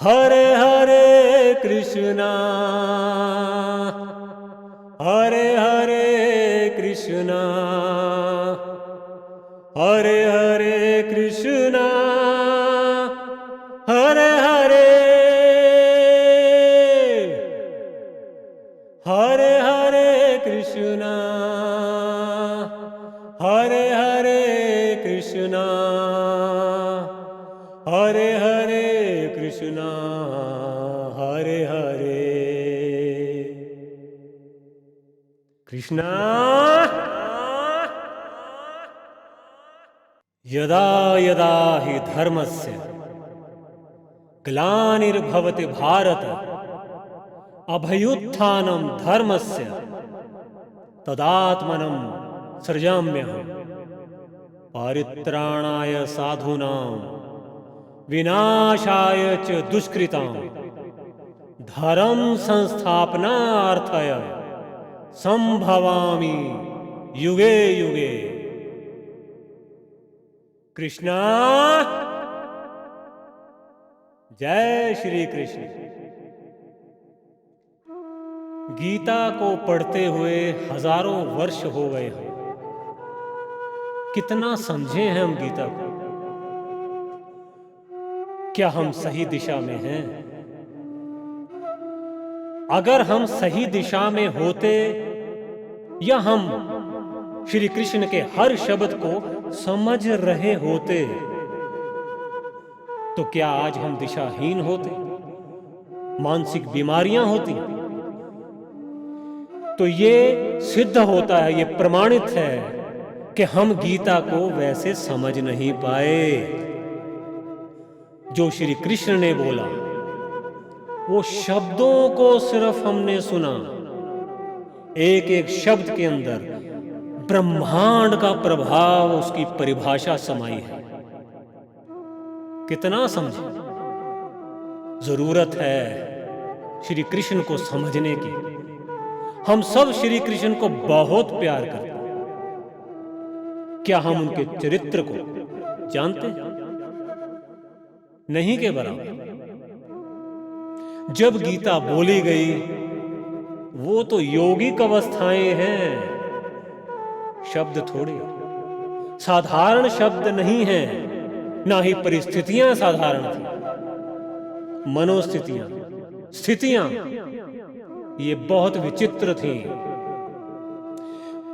हरे हरे कृष्णा हरे हरे कृष्णा हरे हरे कृष्णा हरे हरे हरे हरे कृष्णा हरे हरे कृष्णा हरे हरे कृष्णा हरे हरे कृष्णा यदा यदा हि धर्मस्य ग्लानिर्भवति भारत अभयुत्थानं धर्मस्य तदात्मनं सृजाम्यहम् परित्राणाय साधूनां विनाशाय च दुष्कृतां धर्म संस्थापनार्थाय संभवामि युगे युगे। कृष्णा जय श्री कृष्ण। गीता को पढ़ते हुए हजारों वर्ष हो गए हैं। कितना समझे हैं हम गीता को? क्या हम सही दिशा में हैं? अगर हम सही दिशा में होते या हम श्री कृष्ण के हर शब्द को समझ रहे होते तो क्या आज हम दिशाहीन होते? मानसिक बीमारियां होती? तो ये सिद्ध होता है, ये प्रमाणित है कि हम गीता को वैसे समझ नहीं पाए। जो श्री कृष्ण ने बोला वो शब्दों को सिर्फ हमने सुना, एक एक शब्द के अंदर ब्रह्मांड का प्रभाव, उसकी परिभाषा समाई है। कितना समझे? जरूरत है श्री कृष्ण को समझने की। हम सब श्री कृष्ण को बहुत प्यार करते हैं। क्या हम उनके चरित्र को जानते हैं? नहीं के बराबर। जब गीता बोली गई वो तो योगिक अवस्थाएं हैं, शब्द थोड़े साधारण शब्द नहीं हैं, ना ही परिस्थितियां साधारण थी। मनोस्थितियां, स्थितियां ये बहुत विचित्र थी।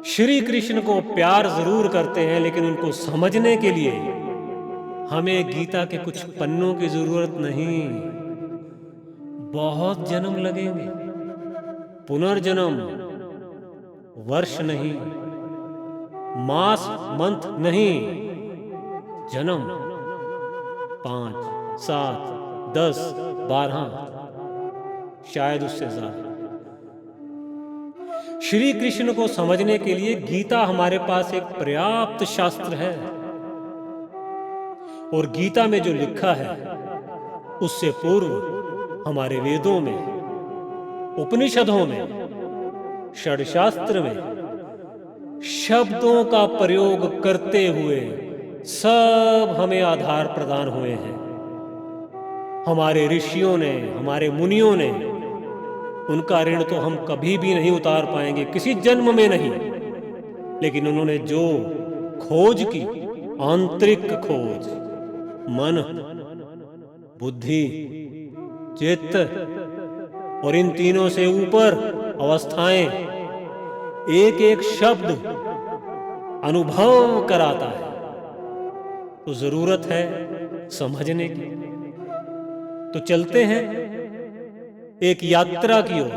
श्री कृष्ण को प्यार जरूर करते हैं, लेकिन उनको समझने के लिए हमें गीता के कुछ पन्नों की जरूरत नहीं, बहुत जन्म लगेंगे। पुनर्जन्म, वर्ष नहीं, मास मंथ नहीं, जन्म 5, 7, 10, 12, शायद उससे ज्यादा। श्री कृष्ण को समझने के लिए गीता हमारे पास एक पर्याप्त शास्त्र है। और गीता में जो लिखा है उससे पूर्व हमारे वेदों में, उपनिषदों में, षड्शास्त्र में शब्दों का प्रयोग करते हुए सब हमें आधार प्रदान हुए हैं। हमारे ऋषियों ने, हमारे मुनियों ने, उनका ऋण तो हम कभी भी नहीं उतार पाएंगे, किसी जन्म में नहीं। लेकिन उन्होंने जो खोज की, आंतरिक खोज, मन, बुद्धि, चित्त और इन तीनों से ऊपर अवस्थाएं, एक एक शब्द अनुभव कराता है। तो जरूरत है समझने की। तो चलते हैं एक यात्रा की ओर।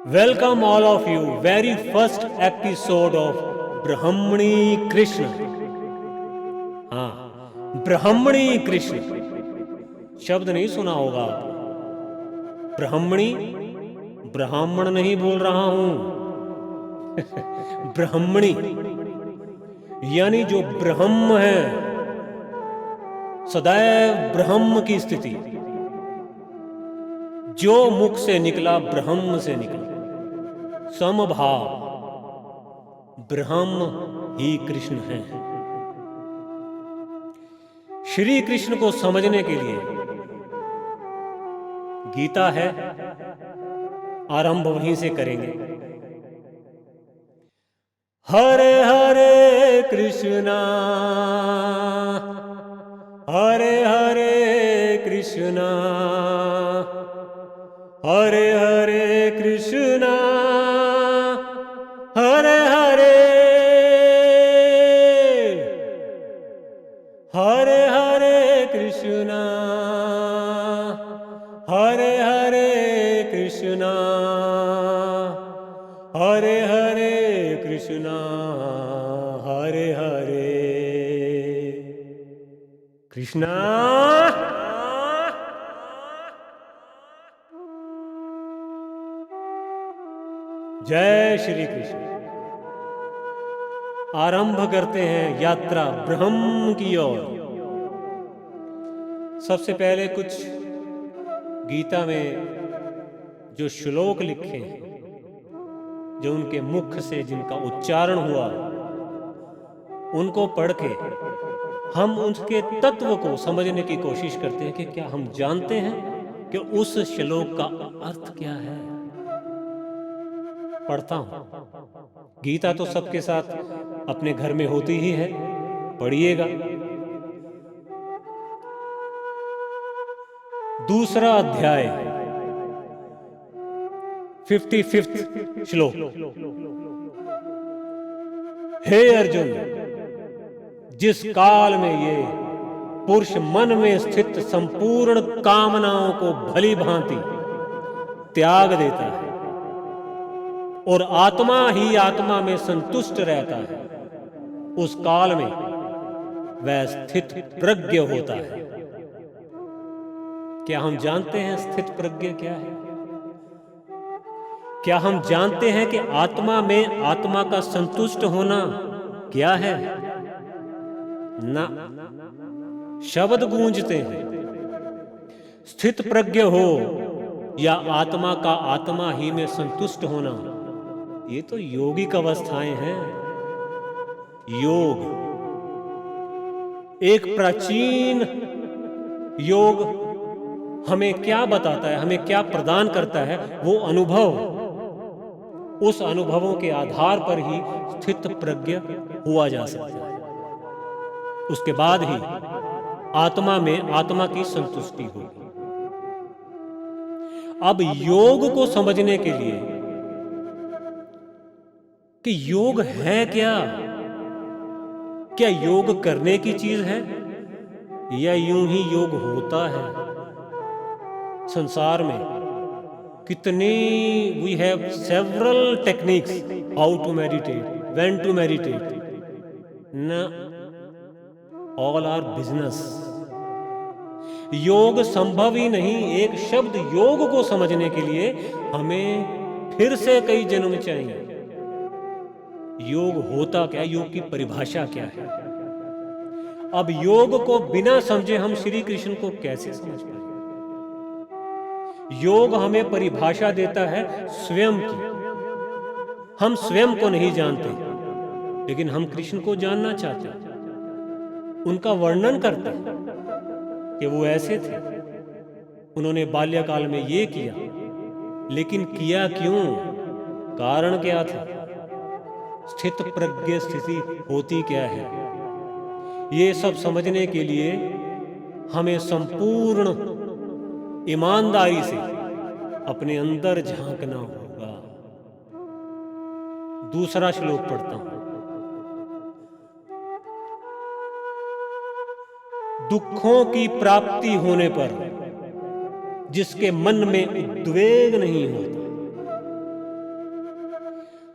Welcome all of you, very first episode of Brahmani Krishna. हाँ, ब्रह्मणी कृष्ण शब्द नहीं सुना होगा आपने। ब्रह्मणी, ब्राह्मण नहीं बोल रहा हूं। ब्रह्मणी यानी जो ब्रह्म है, सदैव ब्रह्म की स्थिति। जो मुख से निकला ब्रह्म से निकला, समभाव, ब्रह्म ही कृष्ण है। श्री कृष्ण को समझने के लिए गीता है, आरंभ वहीं से करेंगे। हरे हरे कृष्णा, हरे हरे कृष्णा, हरे हरे कृष्णा, हरे हरे, हरे हरे कृष्णा, हरे हरे कृष्णा, हरे हरे कृष्णा, हरे हरे कृष्णा। जय श्री कृष्ण। आरंभ करते हैं यात्रा ब्रह्म की ओर। सबसे पहले कुछ गीता में जो श्लोक लिखे हैं, जो उनके मुख से जिनका उच्चारण हुआ, उनको पढ़ के हम उसके तत्व को समझने की कोशिश करते हैं कि क्या हम जानते हैं कि उस श्लोक का अर्थ क्या है। पढ़ता हूं। गीता तो सबके साथ अपने घर में होती ही है, पढ़िएगा। दूसरा अध्याय 55वां श्लोक। हे अर्जुन, जिस काल में ये पुरुष मन में स्थित संपूर्ण कामनाओं को भली भांति त्याग देता है और आत्मा ही आत्मा में संतुष्ट रहता है, उस काल में वह स्थित प्रज्ञ होता है। क्या हम जानते हैं स्थित प्रज्ञ क्या है? क्या हम जानते हैं कि आत्मा में आत्मा का संतुष्ट होना क्या है? ना, शब्द गूंजते हैं। स्थित प्रज्ञ हो या आत्मा का आत्मा ही में संतुष्ट होना, ये तो योगिक अवस्थाएं हैं। योग, एक प्राचीन योग हमें क्या बताता है, हमें क्या प्रदान करता है? वो अनुभव। उस अनुभवों के आधार पर ही स्थित प्रज्ञ हुआ जा सकता है। उसके बाद ही आत्मा में आत्मा की संतुष्टि होगी। अब योग को समझने के लिए कि योग है क्या? क्या योग करने की चीज है या यूं ही योग होता है? संसार में कितनी we have several techniques how to meditate, when to meditate. न, ऑल आर बिजनेस। योग संभव ही नहीं। एक शब्द योग को समझने के लिए हमें फिर से कई जन्म चाहिए। योग होता क्या? योग की परिभाषा क्या है? अब योग को बिना समझे हम श्री कृष्ण को कैसे समझ पाएंगे? योग हमें परिभाषा देता है स्वयं की। हम स्वयं को नहीं जानते, लेकिन हम कृष्ण को जानना चाहते हैं। उनका वर्णन करते हैं कि वो ऐसे थे, उन्होंने बाल्यकाल में ये किया, लेकिन किया क्यों? कारण क्या था? स्थित प्रज्ञ स्थिति होती क्या है? ये सब समझने के लिए हमें संपूर्ण ईमानदारी से अपने अंदर झांकना होगा। दूसरा श्लोक पढ़ता हूं। दुखों की प्राप्ति होने पर जिसके मन में उद्वेग नहीं होता,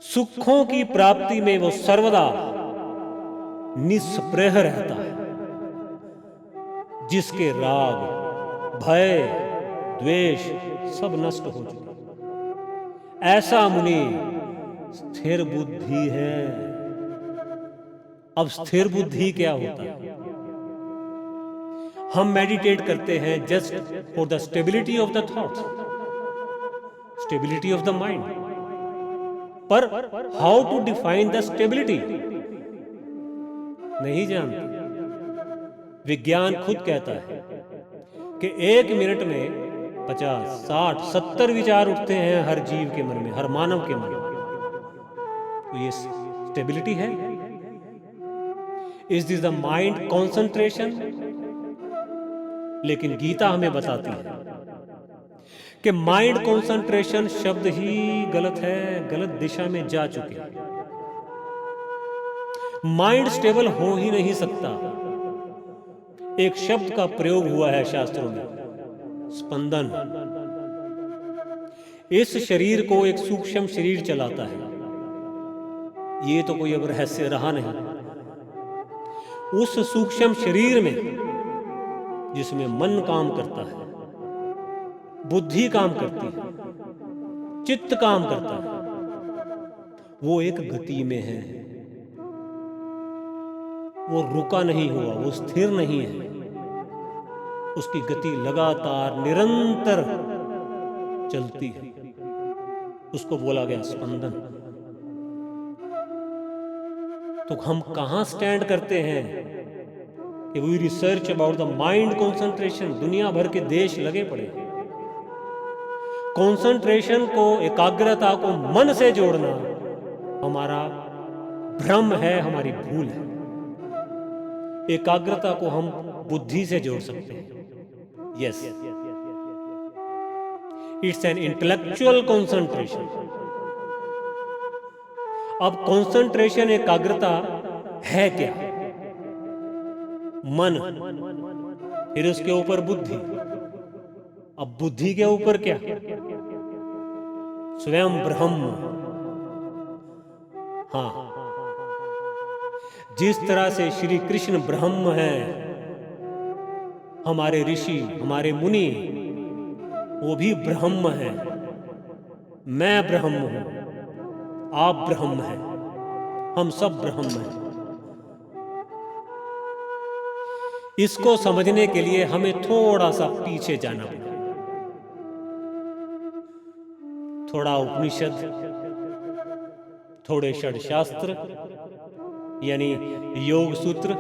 सुखों की प्राप्ति में वो सर्वदा निस्पृह रहता है। जिसके राग, भय, द्वेष सब नष्ट हो चुके, ऐसा मुनि स्थिर बुद्धि है। अब स्थिर बुद्धि क्या होता है? हम मेडिटेट करते हैं just for the stability of the thoughts, stability of the mind. पर how to define the stability नहीं जानते। विज्ञान खुद कहता है कि 1 मिनट में 50, 60, 70 विचार उठते हैं हर जीव के मन में, हर मानव के मन में। तो ये स्टेबिलिटी है। Is this the mind concentration? लेकिन गीता हमें बताती है कि माइंड कॉन्सेंट्रेशन शब्द ही गलत है, गलत दिशा में जा चुके हैं। माइंड स्टेबल हो ही नहीं सकता। एक शब्द का प्रयोग हुआ है शास्त्रों में, स्पंदन। इस शरीर को एक सूक्ष्म शरीर चलाता है। ये तो कोई अब रहस्य रहा नहीं। उस सूक्ष्म शरीर में जिसमें मन काम करता है, बुद्धि काम करती है, चित्त काम करता है, वो एक गति में है। वो रुका नहीं हुआ, वो स्थिर नहीं है। उसकी गति लगातार निरंतर चलती है। उसको बोला गया स्पंदन। तो हम कहां स्टैंड करते हैं कि we research about the mind concentration. दुनिया भर के देश लगे पड़े। कॉन्सेंट्रेशन को, एकाग्रता को मन से जोड़ना हमारा भ्रम है, हमारी भूल है। एकाग्रता को हम बुद्धि से जोड़ सकते हैं। Yes, it's an intellectual concentration. अब कॉन्सेंट्रेशन, एकाग्रता है क्या? मन, फिर उसके ऊपर बुद्धि, अब बुद्धि के ऊपर क्या? स्वयं ब्रह्म। हाँ, जिस तरह से श्री कृष्ण ब्रह्म है, हमारे ऋषि, हमारे मुनि, वो भी ब्रह्म है। मैं ब्रह्म हूं, आप ब्रह्म हैं, हम सब ब्रह्म हैं। इसको समझने के लिए हमें थोड़ा सा पीछे जाना पड़ेगा। थोड़ा उपनिषद, थोड़े षड्शास्त्र यानी योग सूत्र,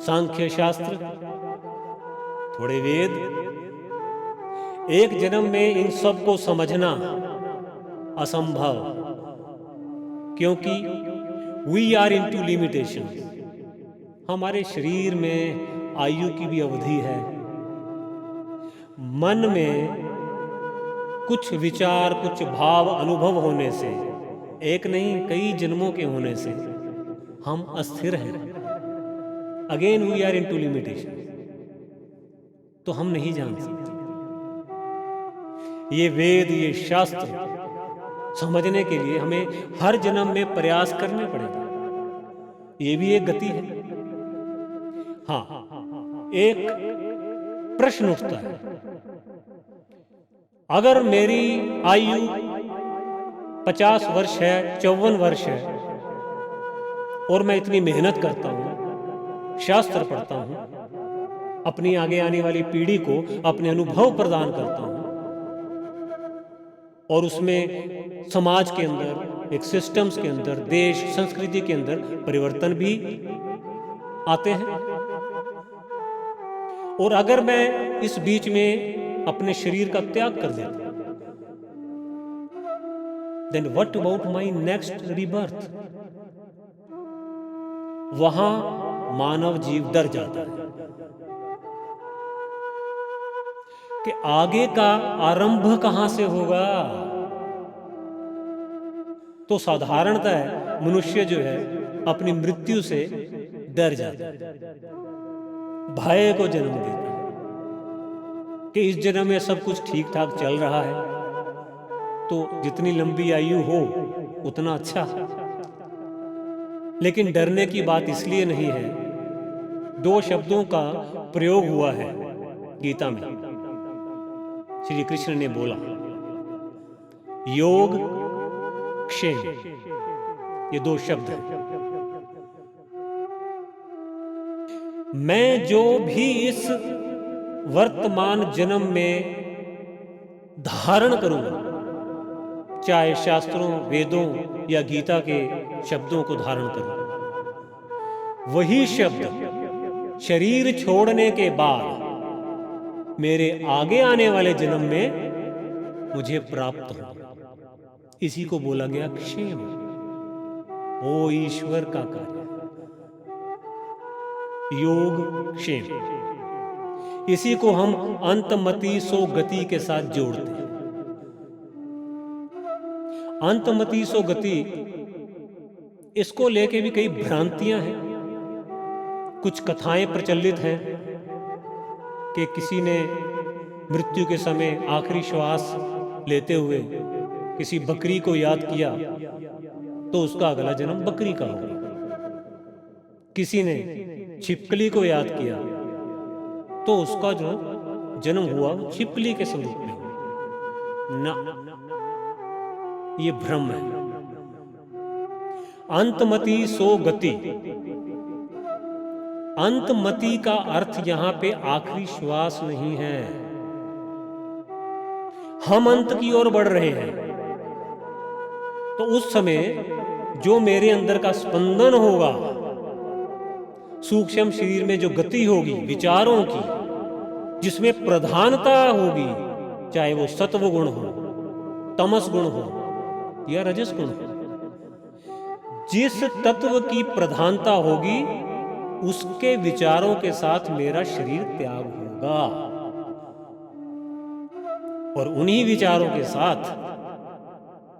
सांख्य शास्त्र, थोड़े वेद। एक जन्म में इन सब को समझना असंभव, क्योंकि वी आर इनटू लिमिटेशन। हमारे शरीर में आयु की भी अवधि है। मन में कुछ विचार, कुछ भाव, अनुभव होने से, एक नहीं कई जन्मों के होने से हम अस्थिर हैं। Again we are into limitation. तो हम नहीं जान सकते। ये वेद, ये शास्त्र समझने के लिए हमें हर जन्म में प्रयास करने पड़ेगा। ये भी एक गति है। हाँ, एक प्रश्न उठता है, अगर मेरी आयु 50 वर्ष है, 54 वर्ष है, और मैं इतनी मेहनत करता हूं, शास्त्र पढ़ता हूं, अपनी आगे आने वाली पीढ़ी को अपने अनुभव प्रदान करता हूं, और उसमें समाज के अंदर, एक सिस्टम्स के अंदर, देश, संस्कृति के अंदर परिवर्तन भी आते हैं, और अगर मैं इस बीच में अपने शरीर का त्याग कर देता हूं, then what about my next rebirth? वहां मानव जीव डर जाता है कि आगे का आरंभ कहां से होगा। तो साधारणतः मनुष्य जो है अपनी मृत्यु से डर जाता है, भय को जन्म देता है कि इस जन्म में सब कुछ ठीक ठाक चल रहा है, तो जितनी लंबी आयु हो उतना अच्छा। लेकिन डरने की बात इसलिए नहीं है। 2 शब्दों का प्रयोग हुआ है गीता में। श्री कृष्ण ने बोला योग, क्षेम, ये 2 शब्द हैं। मैं जो भी इस वर्तमान जन्म में धारण करूंगा, चाहे शास्त्रों, वेदों या गीता के शब्दों को धारण करूं, वही शब्द शरीर छोड़ने के बाद मेरे आगे आने वाले जन्म में मुझे प्राप्त हो। इसी को बोला गया क्षेम। वो ईश्वर का कार्य, योग क्षेम। इसी को हम अंतमति सो गति के साथ जोड़ते हैं। अंतमति सो गति, इसको लेके भी कई भ्रांतियां हैं। कुछ कथाएं प्रचलित हैं कि किसी ने मृत्यु के समय आखिरी श्वास लेते हुए किसी बकरी को याद किया तो उसका अगला जन्म बकरी का होगा। किसी ने छिपकली को याद किया तो उसका जो जन्म हुआ वो छिपकली के स्वरूप में हुआ। ना, ये भ्रम है। अंतमति सो गति। अंतमति का अर्थ यहां पे आखिरी श्वास नहीं है। हम अंत की ओर बढ़ रहे हैं तो उस समय जो मेरे अंदर का स्पंदन होगा, सूक्ष्म शरीर में जो गति होगी विचारों की, जिसमें प्रधानता होगी, चाहे वो सत्व गुण हो, तमस गुण हो या रजस गुण हो, जिस तत्व की प्रधानता होगी उसके विचारों के साथ मेरा शरीर त्याग होगा और उन्हीं विचारों के साथ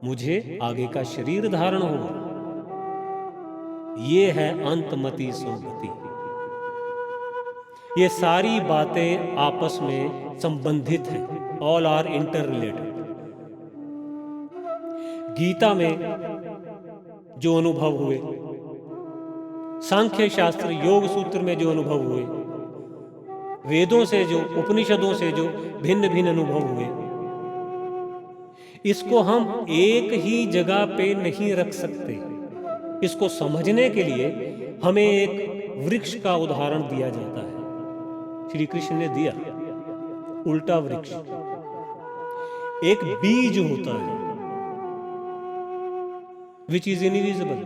मुझे आगे का शरीर धारण होगा। ये है अंतमति सो गति। ये सारी बातें आपस में संबंधित हैं। All are inter related. Gita में जो अनुभव हुए, सांख्य शास्त्र योग सूत्र में जो अनुभव हुए, वेदों से जो, उपनिषदों से जो भिन्न भिन्न अनुभव हुए, इसको हम एक ही जगह पे नहीं रख सकते। इसको समझने के लिए हमें एक वृक्ष का उदाहरण दिया जाता है। श्री कृष्ण ने दिया उल्टा वृक्ष। एक बीज होता है विच इज इनविजिबल।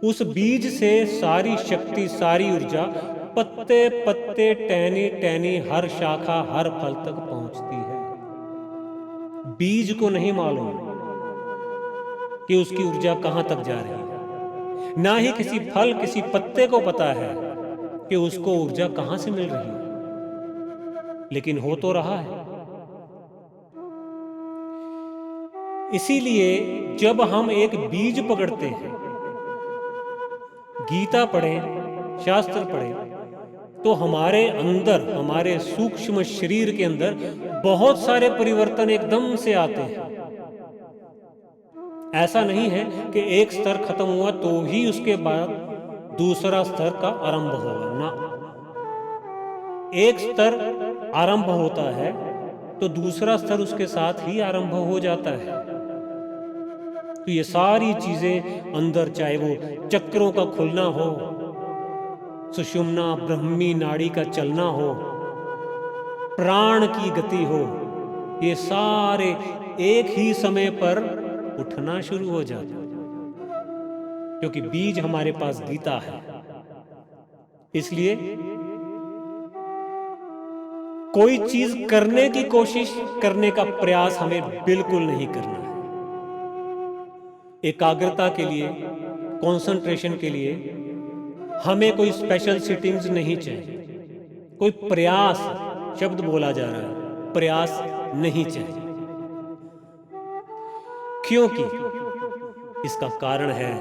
उस बीज से सारी शक्ति, सारी ऊर्जा पत्ते पत्ते, टहनी टहनी, हर शाखा, हर फल तक पहुंचती है। बीज को नहीं मालूम कि उसकी ऊर्जा कहां तक जा रही है। ना ही किसी फल, किसी पत्ते को पता है कि उसको ऊर्जा कहां से मिल रही है, लेकिन हो तो रहा है। इसीलिए जब हम एक बीज पकड़ते हैं, गीता पढ़ें, शास्त्र पढ़ें, तो हमारे अंदर, हमारे सूक्ष्म शरीर के अंदर बहुत सारे परिवर्तन एकदम से आते हैं। ऐसा नहीं है कि एक स्तर खत्म हुआ तो ही उसके बाद दूसरा स्तर का आरंभ होगा। ना, एक स्तर आरंभ होता है तो दूसरा स्तर उसके साथ ही आरंभ हो जाता है। तो ये सारी चीजें अंदर, चाहे वो चक्रों का खुलना हो, सुषुम्ना ब्रह्मी नाड़ी का चलना हो, प्राण की गति हो, ये सारे एक ही समय पर उठना शुरू हो जाता है, क्योंकि बीज हमारे पास गीता है। इसलिए कोई चीज करने की कोशिश करने का प्रयास हमें बिल्कुल नहीं करना है। एकाग्रता के लिए, कंसंट्रेशन के लिए हमें कोई स्पेशल सिटिंग्स नहीं चाहिए। कोई प्रयास शब्द बोला जा रहा है, प्रयास नहीं चाहिए। क्योंकि इसका कारण है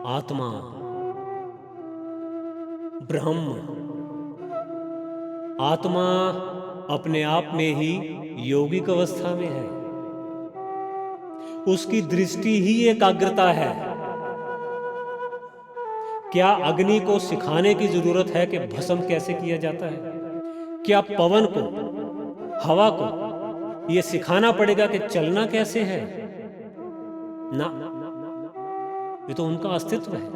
आत्मा, ब्रह्म। आत्मा अपने आप में ही योगिक अवस्था में है। उसकी दृष्टि ही एकाग्रता है। क्या अग्नि को सिखाने की जरूरत है कि भस्म कैसे किया जाता है? क्या पवन को, हवा को यह सिखाना पड़ेगा कि चलना कैसे है? ना, ये तो उनका अस्तित्व है।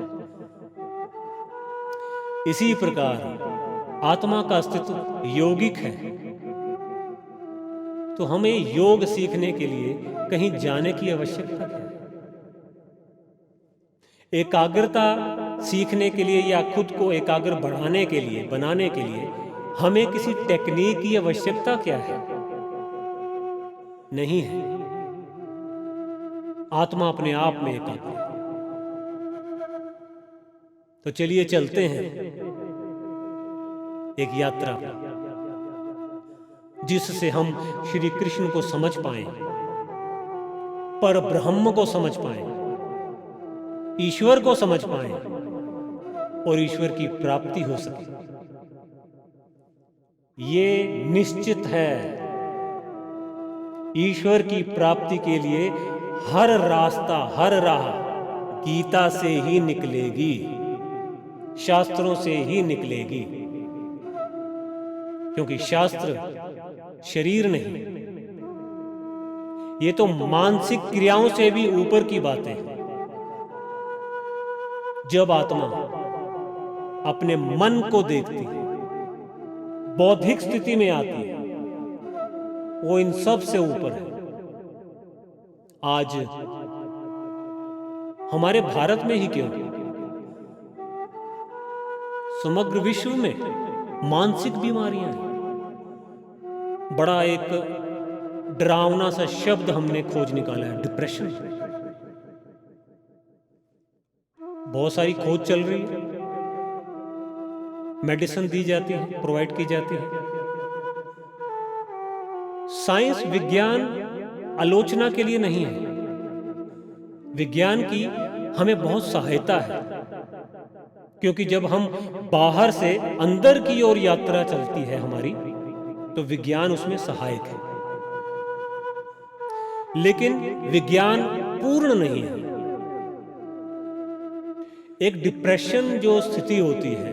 इसी प्रकार आत्मा का अस्तित्व यौगिक है। तो हमें योग सीखने के लिए कहीं जाने की आवश्यकता है। एकाग्रता सीखने के लिए या खुद को एकाग्र बढ़ाने के लिए, बनाने के लिए हमें किसी टेक्निक की आवश्यकता क्या है? नहीं है। आत्मा अपने आप में एकाग्र है। तो चलिए चलते हैं एक यात्रा पर, जिससे हम श्री कृष्ण को समझ पाएं, पर ब्रह्म को समझ पाएं, ईश्वर को समझ पाएं और ईश्वर की प्राप्ति हो सके। ये निश्चित है, ईश्वर की प्राप्ति के लिए हर रास्ता, हर राह गीता से ही निकलेगी, शास्त्रों से ही निकलेगी। क्योंकि शास्त्र शरीर नहीं, ये तो मानसिक क्रियाओं से भी ऊपर की बातें हैं। जब आत्मा अपने मन को देखती है, बौद्धिक स्थिति में आती है, वो इन सब से ऊपर है। आज हमारे भारत में ही क्यों, समग्र विश्व में मानसिक बीमारियां हैं। बड़ा एक डरावना सा शब्द हमने खोज निकाला है, डिप्रेशन। बहुत सारी खोज चल रही है, मेडिसिन दी जाती है, प्रोवाइड की जाती है। साइंस, विज्ञान आलोचना के लिए नहीं है। विज्ञान की हमें बहुत सहायता है, क्योंकि जब हम बाहर से अंदर की ओर यात्रा चलती है हमारी, तो विज्ञान उसमें सहायक है। लेकिन विज्ञान पूर्ण नहीं है। एक डिप्रेशन जो स्थिति होती है,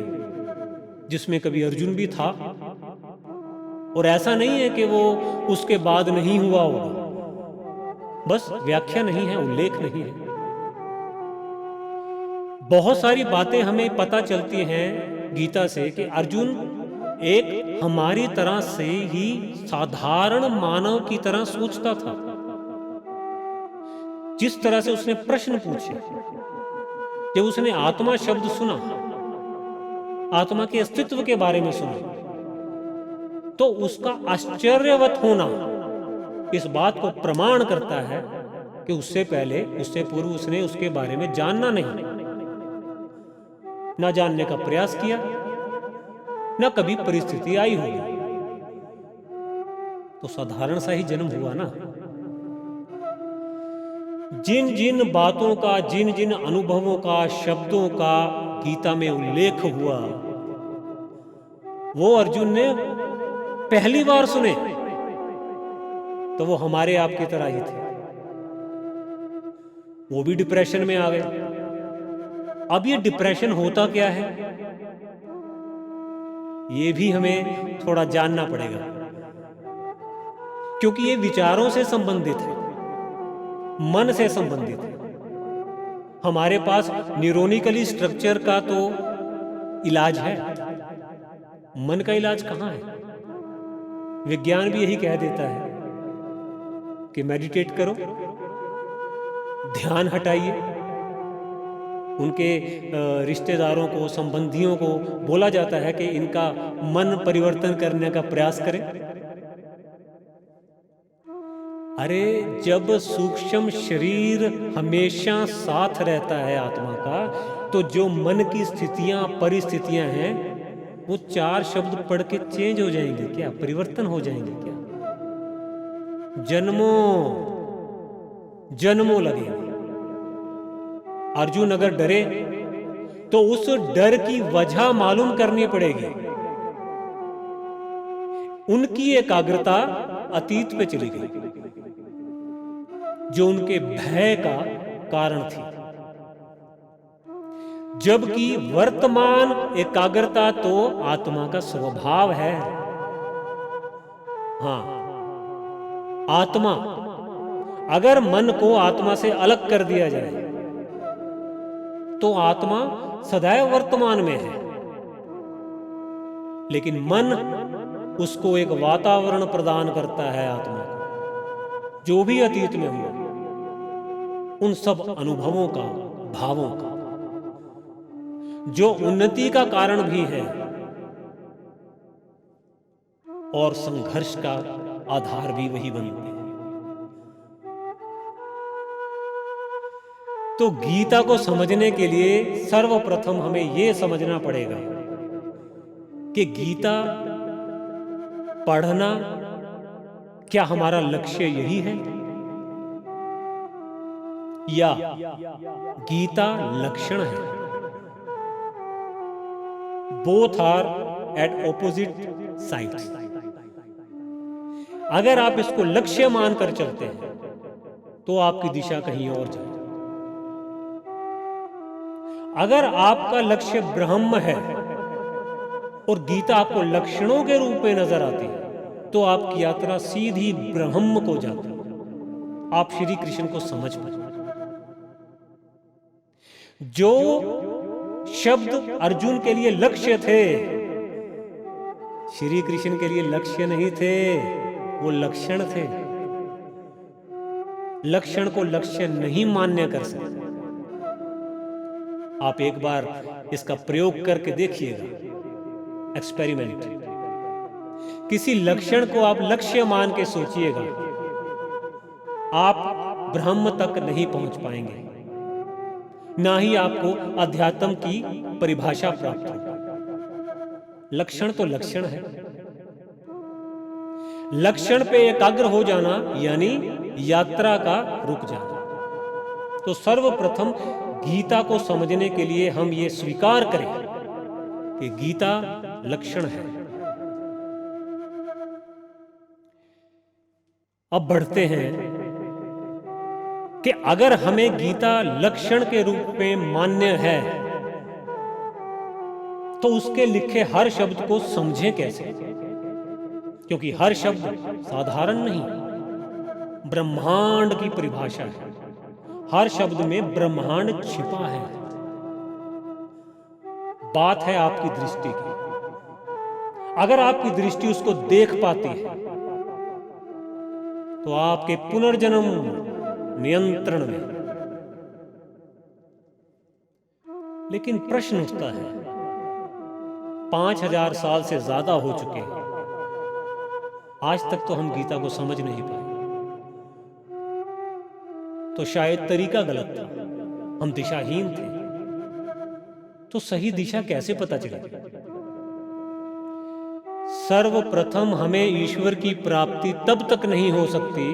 जिसमें कभी अर्जुन भी था, और ऐसा नहीं है कि वो उसके बाद नहीं हुआ होगा, बस व्याख्या नहीं है, उल्लेख नहीं है। बहुत सारी बातें हमें पता चलती हैं गीता से कि अर्जुन एक हमारी तरह से ही साधारण मानव की तरह सोचता था। जिस तरह से उसने प्रश्न पूछे, जब उसने आत्मा शब्द सुना, आत्मा के अस्तित्व के बारे में सुना, तो उसका आश्चर्यवत होना इस बात को प्रमाण करता है कि उससे पहले, उससे पूर्व उसने उसके बारे में जानना नहीं, ना जानने का प्रयास किया, ना कभी परिस्थिति आई होगी। तो साधारण सा ही जन्म हुआ ना। जिन जिन बातों का, जिन जिन अनुभवों का, शब्दों का गीता में उल्लेख हुआ, वो अर्जुन ने पहली बार सुने, तो वो हमारे आपकी तरह ही थे। वो भी डिप्रेशन में आ गए। अब ये डिप्रेशन होता क्या है, ये भी हमें थोड़ा जानना पड़ेगा, क्योंकि ये विचारों से संबंधित है, मन से संबंधित है। हमारे पास न्यूरोनिकली स्ट्रक्चर का तो इलाज है, मन का इलाज कहां है? विज्ञान भी यही कह देता है कि मेडिटेट करो, ध्यान हटाइए। उनके रिश्तेदारों को, संबंधियों को बोला जाता है कि इनका मन परिवर्तन करने का प्रयास करें। अरे जब सूक्ष्म शरीर हमेशा साथ रहता है आत्मा का, तो जो मन की स्थितियां, परिस्थितियां हैं, वो 4 शब्द पढ़ के चेंज हो जाएंगे क्या? परिवर्तन हो जाएंगे क्या? जन्मों लगेंगे। अर्जुन अगर डरे तो उस डर की वजह मालूम करनी पड़ेगी। उनकी एकाग्रता अतीत पे चली गई, जो उनके भय का कारण थी, जबकि वर्तमान एकाग्रता तो आत्मा का स्वभाव है। हां, आत्मा, अगर मन को आत्मा से अलग कर दिया जाए तो आत्मा सदैव वर्तमान में है, लेकिन मन उसको एक वातावरण प्रदान करता है आत्मा को, जो भी अतीत में हुआ, उन सब अनुभवों का, भावों का। जो उन्नति का कारण भी है और संघर्ष का आधार भी वही बनते हैं। तो गीता को समझने के लिए सर्वप्रथम हमें यह समझना पड़ेगा कि गीता पढ़ना क्या हमारा लक्ष्य यही है, या गीता लक्षण है। Both are at opposite sides. अगर आप इसको लक्ष्य मानकर चलते हैं तो आपकी दिशा कहीं और जाए। अगर आपका लक्ष्य ब्रह्म है और गीता आपको लक्षणों के रूप में नजर आती है तो आपकी यात्रा सीधी ब्रह्म को जाती है। आप श्री कृष्ण को समझ पाए। जो शब्द अर्जुन के लिए लक्ष्य थे, श्री कृष्ण के लिए लक्ष्य नहीं थे, वो लक्षण थे। लक्षण को लक्ष्य नहीं मान्य कर सकते। आप एक बार इसका प्रयोग करके देखिएगा, एक्सपेरिमेंट। किसी लक्षण को आप लक्ष्य मान के सोचिएगा, आप ब्रह्म तक नहीं पहुंच पाएंगे, ना ही आपको अध्यात्म की परिभाषा प्राप्त होगी। लक्षण तो लक्षण है। लक्षण पे एकाग्र हो जाना यानी यात्रा का रुक जाना। तो सर्वप्रथम गीता को समझने के लिए हम ये स्वीकार करें कि गीता लक्षण है। अब बढ़ते हैं कि अगर हमें गीता लक्षण के रूप में मान्य है तो उसके लिखे हर शब्द को समझें कैसे, क्योंकि हर शब्द साधारण नहीं, ब्रह्मांड की परिभाषा है। हर शब्द में ब्रह्मांड छिपा है। बात है आपकी दृष्टि की। अगर आपकी दृष्टि उसको देख पाती है तो आपके पुनर्जन्म नियंत्रण में। लेकिन प्रश्न उठता है, 5000 साल से ज्यादा हो चुके हैं, आज तक तो हम गीता को समझ नहीं पाए। तो शायद तरीका गलत था, हम दिशाहीन थे। तो सही दिशा कैसे पता चलेगी? सर्वप्रथम हमें ईश्वर की प्राप्ति तब तक नहीं हो सकती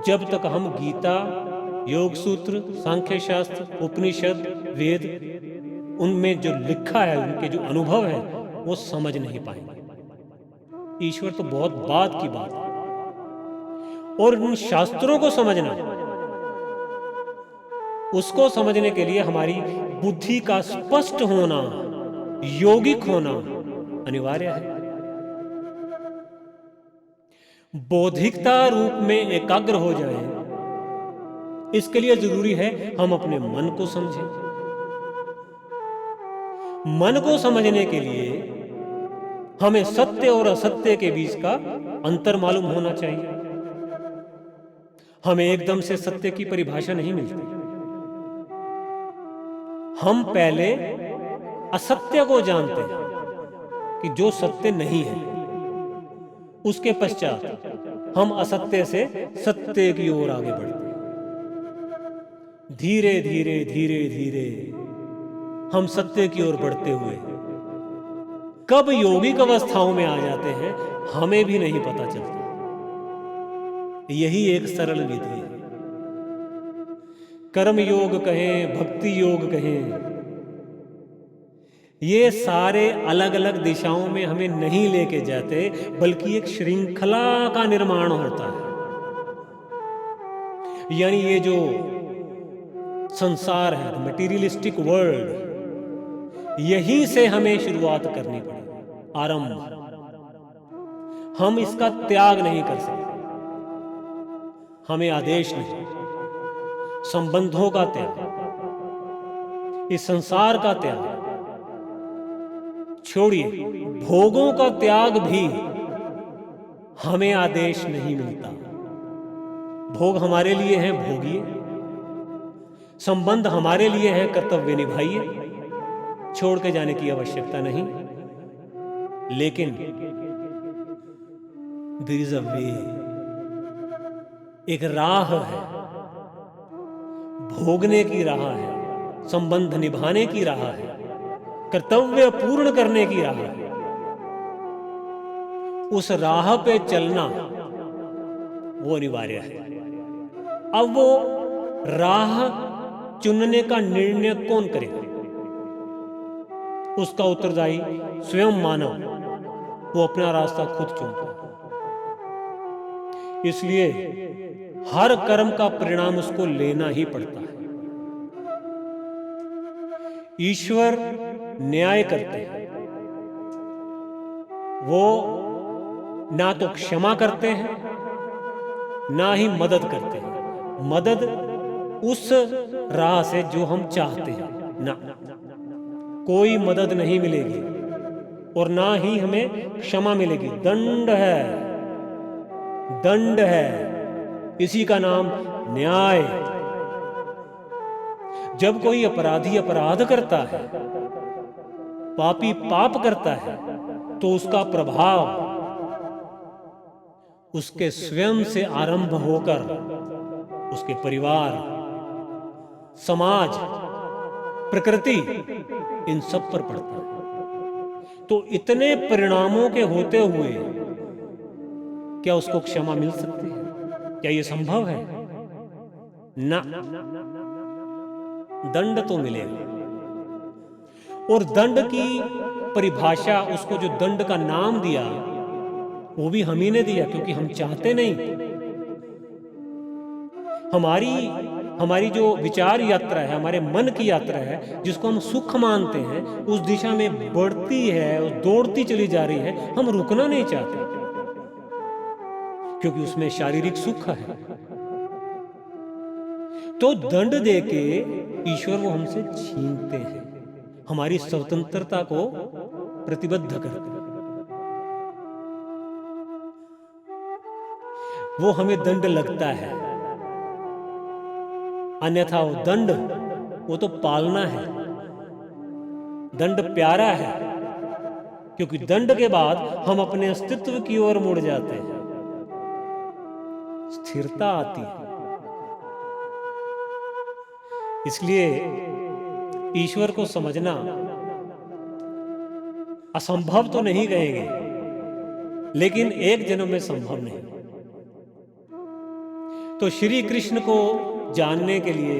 जब तक हम गीता, योग सूत्र, सांख्य शास्त्र, उपनिषद, वेद, उनमें जो लिखा है, उनके जो अनुभव है, वो समझ नहीं पाएंगे। ईश्वर तो बहुत बात की बात है। और उन शास्त्रों को समझना, उसको समझने के लिए हमारी बुद्धि का स्पष्ट होना, योगिक होना अनिवार्य है। बौद्धिकता रूप में एकाग्र हो जाए, इसके लिए जरूरी है हम अपने मन को समझें। मन को समझने के लिए हमें सत्य और असत्य के बीच का अंतर मालूम होना चाहिए। हमें एकदम से सत्य की परिभाषा नहीं मिलती। हम पहले असत्य को जानते हैं कि जो सत्य नहीं है, उसके पश्चात हम असत्य से सत्य की ओर आगे बढ़ते हैं। धीरे धीरे धीरे धीरे हम सत्य की ओर बढ़ते हुए कब योगिक अवस्थाओं में आ जाते हैं, हमें भी नहीं पता चलता। यही एक सरल विधि है। कर्म योग कहें, भक्ति योग कहें, ये सारे अलग अलग दिशाओं में हमें नहीं लेके जाते, बल्कि एक श्रृंखला का निर्माण होता है। यानी ये जो संसार है, मटेरियलिस्टिक वर्ल्ड, यहीं से हमें शुरुआत करनी पड़ेगी, आरंभ। हम इसका त्याग नहीं कर सकते। हमें आदेश नहीं, संबंधों का त्याग, इस संसार का त्याग छोड़िए, भोगों का त्याग भी हमें आदेश नहीं मिलता। भोग हमारे लिए हैं, भोगिए। संबंध हमारे लिए हैं, कर्तव्य निभाइए। छोड़ के जाने की आवश्यकता नहीं, लेकिन देयर इज अ वे, एक राह है, भोगने की राह है, संबंध निभाने की राह है, कर्तव्य पूर्ण करने की राह है। उस राह पे चलना वो अनिवार्य है। अब वो राह चुनने का निर्णय कौन करेगा? उसका उत्तरदायी स्वयं मानव, वो अपना रास्ता खुद चुनता है। इसलिए हर कर्म का परिणाम उसको लेना ही पड़ता है। ईश्वर न्याय करते हैं, वो ना तो क्षमा करते हैं ना ही मदद करते हैं। मदद उस राह से जो हम चाहते हैं ना, कोई मदद नहीं मिलेगी और ना ही हमें क्षमा मिलेगी। दंड है, दंड है, इसी का नाम न्याय। जब कोई अपराधी अपराध करता है, पापी पाप करता है, तो उसका प्रभाव उसके स्वयं से आरंभ होकर उसके परिवार, समाज, प्रकृति, इन सब पर पड़ता है। तो इतने परिणामों के होते हुए क्या उसको क्षमा मिल सकती है? क्या यह संभव है? ना, दंड तो मिलेगा। और दंड की परिभाषा, उसको जो दंड का नाम दिया वो भी हम ही ने दिया, क्योंकि हम चाहते नहीं। हमारी जो विचार यात्रा है, हमारे मन की यात्रा है, जिसको हम सुख मानते हैं, उस दिशा में बढ़ती है, दौड़ती चली जा रही है। हम रुकना नहीं चाहते, क्योंकि उसमें शारीरिक सुख है। तो दंड देके ईश्वर वो हमसे छीनते हैं, हमारी स्वतंत्रता को प्रतिबद्ध करते हैं। वो हमें दंड लगता है, अन्यथा वो दंड, वो तो पालना है। दंड प्यारा है, क्योंकि दंड के बाद हम अपने अस्तित्व की ओर मुड़ जाते हैं, स्थिरता आती है। इसलिए ईश्वर को समझना असंभव तो नहीं कहेंगे, लेकिन एक जन्म में संभव नहीं। तो श्री कृष्ण को जानने के लिए,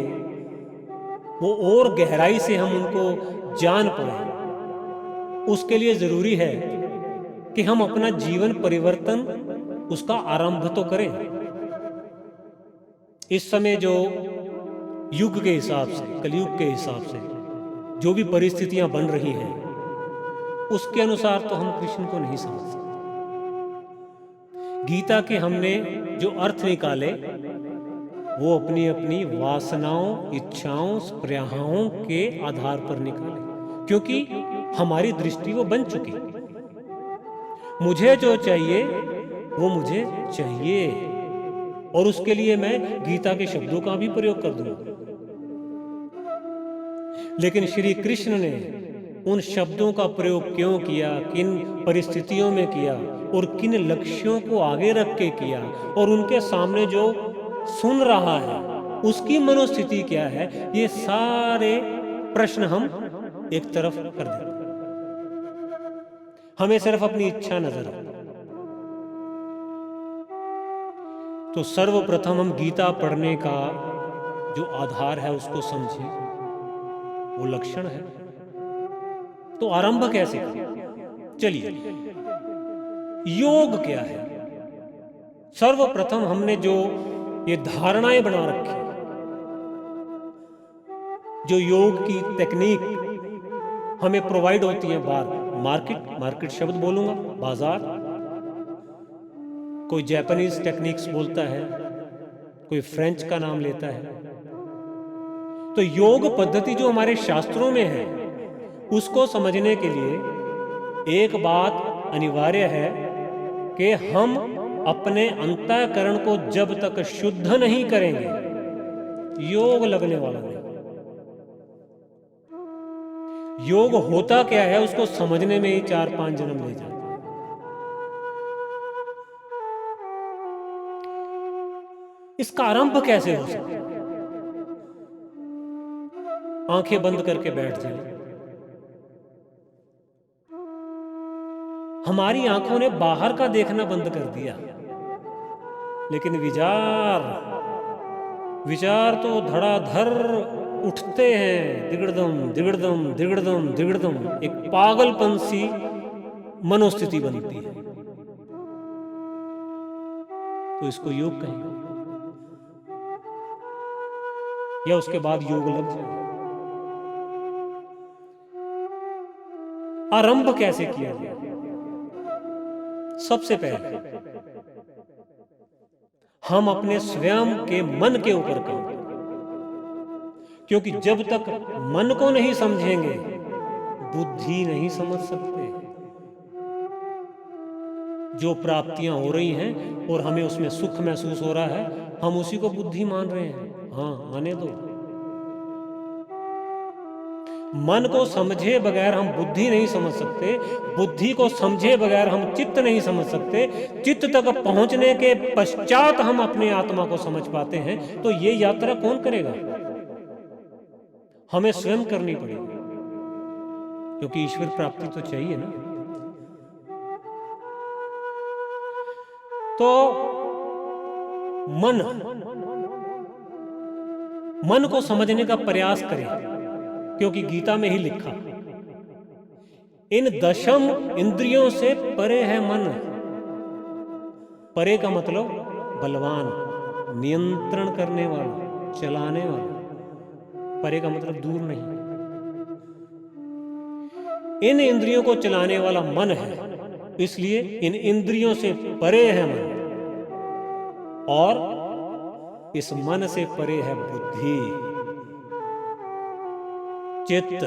वो और गहराई से हम उनको जान पाए, उसके लिए जरूरी है कि हम अपना जीवन परिवर्तन, उसका आरंभ तो करें। इस समय जो युग के हिसाब से, कलयुग के हिसाब से जो भी परिस्थितियां बन रही हैं, उसके अनुसार तो हम कृष्ण को नहीं समझ सकते। गीता के हमने जो अर्थ निकाले, वो अपनी अपनी वासनाओं, इच्छाओं, स्पृहाओं के आधार पर निकाले, क्योंकि हमारी दृष्टि वो बन चुकी। मुझे जो चाहिए वो मुझे चाहिए, और उसके लिए मैं गीता के शब्दों का भी प्रयोग कर दूंगा। लेकिन श्री कृष्ण ने उन शब्दों का प्रयोग क्यों किया, किन परिस्थितियों में किया, और किन लक्ष्यों को आगे रख के किया, और उनके सामने जो सुन रहा है उसकी मनोस्थिति क्या है, ये सारे प्रश्न हम एक तरफ कर देते। हमें सिर्फ अपनी इच्छा नजर आती। तो सर्वप्रथम हम गीता पढ़ने का जो आधार है उसको समझें, वो लक्षण है। तो आरंभ कैसे करें? चलिए, योग क्या है? सर्वप्रथम हमने जो ये धारणाएं बना रखी, जो योग की टेक्निक हमें प्रोवाइड होती है बाहर, मार्केट शब्द बोलूंगा, बाजार। कोई जापानीज टेक्निक्स बोलता है, कोई फ्रेंच का नाम लेता है। तो योग पद्धति जो हमारे शास्त्रों में है, उसको समझने के लिए एक बात अनिवार्य है कि हम अपने अंतःकरण को जब तक शुद्ध नहीं करेंगे, योग लगने वाला नहीं। योग होता क्या है उसको समझने में ही 4-5 जन्म ले जाते हैं। इसका आरंभ कैसे हो सकता है? आंखें बंद करके बैठ जाए। हमारी आंखों ने बाहर का देखना बंद कर दिया, लेकिन विचार तो धड़ाधड़ उठते हैं, दिगड़दम दिगड़दम दिगड़दम दिगड़दम। एक पागलपन सी मनोस्थिति बनती है। तो इसको योग कहेंगे, या उसके बाद योग लग जाए। आरंभ कैसे किया गया? सबसे पहले हम अपने स्वयं के मन के ऊपर काम करें, क्योंकि जब तक मन को नहीं समझेंगे बुद्धि नहीं समझ सकते। जो प्राप्तियां हो रही हैं और हमें उसमें सुख महसूस हो रहा है, हम उसी को बुद्धि मान रहे हैं। हाँ, आने दो। मन को समझे बगैर हम बुद्धि नहीं समझ सकते, बुद्धि को समझे बगैर हम चित्त नहीं समझ सकते, चित्त तक पहुंचने के पश्चात हम अपने आत्मा को समझ पाते हैं। तो ये यात्रा कौन करेगा? हमें स्वयं करनी पड़ेगी, क्योंकि ईश्वर प्राप्ति तो चाहिए ना। तो मन को समझने का प्रयास करें, क्योंकि गीता में ही लिखा, इन दशम इंद्रियों से परे है मन। परे का मतलब बलवान, नियंत्रण करने वाला, चलाने वाला। परे का मतलब दूर नहीं। इन इंद्रियों को चलाने वाला मन है, इसलिए इन इंद्रियों से परे है मन, और इस मन से परे है बुद्धि, चित्त,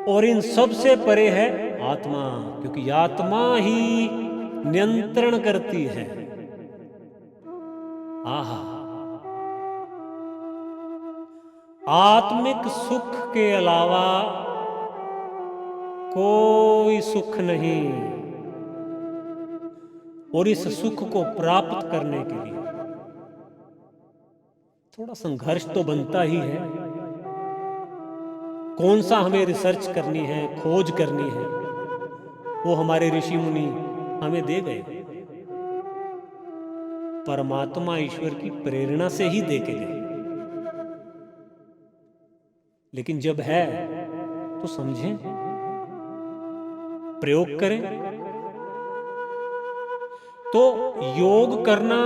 और इन सब से परे है आत्मा, क्योंकि आत्मा ही नियंत्रण करती है। आहा, आत्मिक सुख के अलावा कोई सुख नहीं, और इस सुख को प्राप्त करने के लिए थोड़ा संघर्ष तो बनता ही है। कौन सा हमें रिसर्च करनी है, खोज करनी है, वो हमारे ऋषि मुनि हमें दे गए। परमात्मा ईश्वर की प्रेरणा से ही दे के गए। लेकिन जब है तो समझें, प्रयोग करें। तो योग करना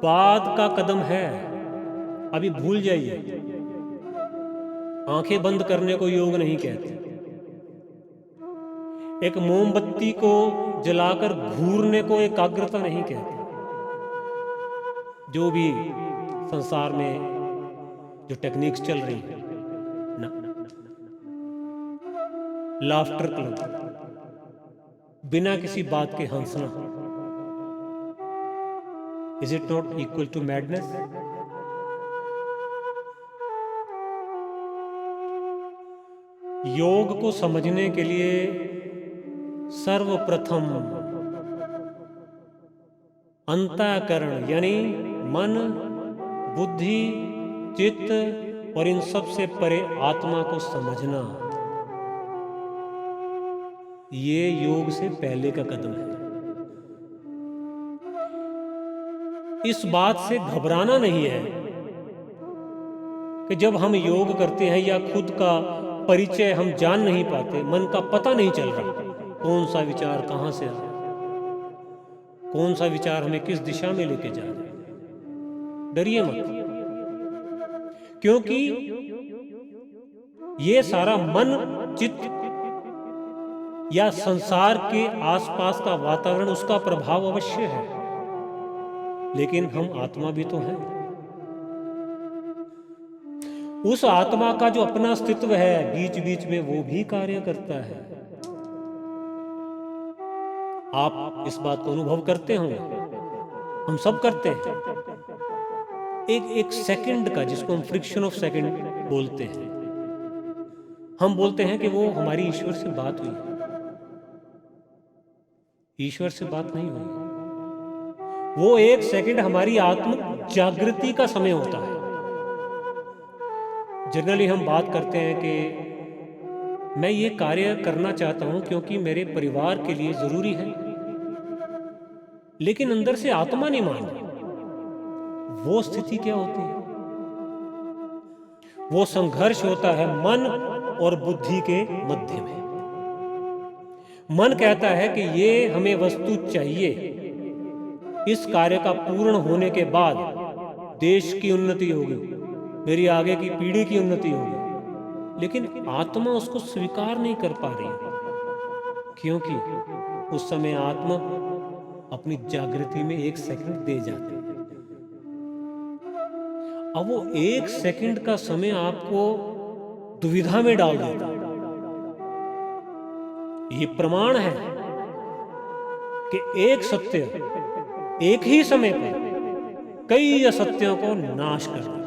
बाद का कदम है, अभी भूल जाइए। आंखें बंद करने को योग नहीं कहते। एक मोमबत्ती को जलाकर घूरने को एकाग्रता नहीं कहते। जो भी संसार में जो टेक्निक्स चल रही है ना, लाफ्टर क्लब, बिना किसी बात के हंसना, is it not equal to madness? योग को समझने के लिए सर्वप्रथम अंतःकरण यानी मन, बुद्धि, चित्त और इन सब से परे आत्मा को समझना, ये योग से पहले का कदम है। इस बात से घबराना नहीं है कि जब हम योग करते हैं या खुद का परिचय हम जान नहीं पाते, मन का पता नहीं चल रहा कौन सा विचार कहां से आ रहा, कौन सा विचार हमें किस दिशा में लेके जा रहा है। डरिए मत, क्योंकि ये सारा मन, चित्त या संसार के आसपास का वातावरण, उसका प्रभाव अवश्य है, लेकिन हम आत्मा भी तो हैं। उस आत्मा का जो अपना अस्तित्व है बीच बीच में, वो भी कार्य करता है। आप इस बात को अनुभव करते होंगे, हम सब करते हैं। एक सेकंड का, जिसको हम फ्रिक्शन ऑफ सेकंड बोलते हैं, हम बोलते हैं कि वो हमारी ईश्वर से बात हुई। ईश्वर से बात नहीं हुई। वो 1 सेकंड हमारी आत्म जागृति का समय होता है। जनरली हम बात करते हैं कि मैं ये कार्य करना चाहता हूं क्योंकि मेरे परिवार के लिए जरूरी है, लेकिन अंदर से आत्मा नहीं मान रही। वो स्थिति क्या होती है? वो संघर्ष होता है मन और बुद्धि के मध्य में। मन कहता है कि ये हमें वस्तु चाहिए, इस कार्य का पूर्ण होने के बाद देश की उन्नति होगी, मेरी आगे की पीढ़ी की उन्नति होगी। लेकिन आत्मा उसको स्वीकार नहीं कर पा रही, क्योंकि उस समय आत्मा अपनी जागृति में 1 सेकंड दे जाती है। अब वो 1 सेकंड का समय आपको दुविधा में डाल देता है। ये प्रमाण है कि एक सत्य एक ही समय पर कई असत्यों को नाश कर देता है।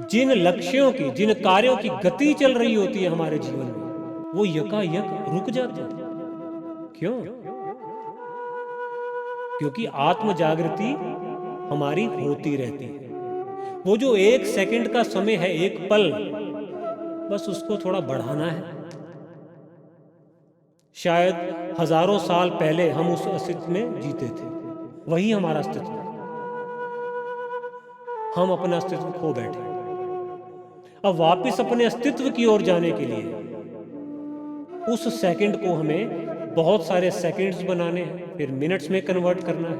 जिन लक्ष्यों की, जिन कार्यों की गति चल रही होती है हमारे जीवन में, वो यकायक रुक जाते हैं। क्यों? क्योंकि आत्म जागृति हमारी होती रहती है। वो जो 1 सेकंड का समय है, एक पल, बस उसको थोड़ा बढ़ाना है। शायद हजारों साल पहले हम उस अस्तित्व में जीते थे, वही हमारा अस्तित्व है। हम अपना अस्तित्व खो बैठे। अब वापस अपने अस्तित्व की ओर जाने के लिए उस सेकंड को हमें बहुत सारे सेकंड्स बनाने हैं, फिर मिनट्स में कन्वर्ट करना है।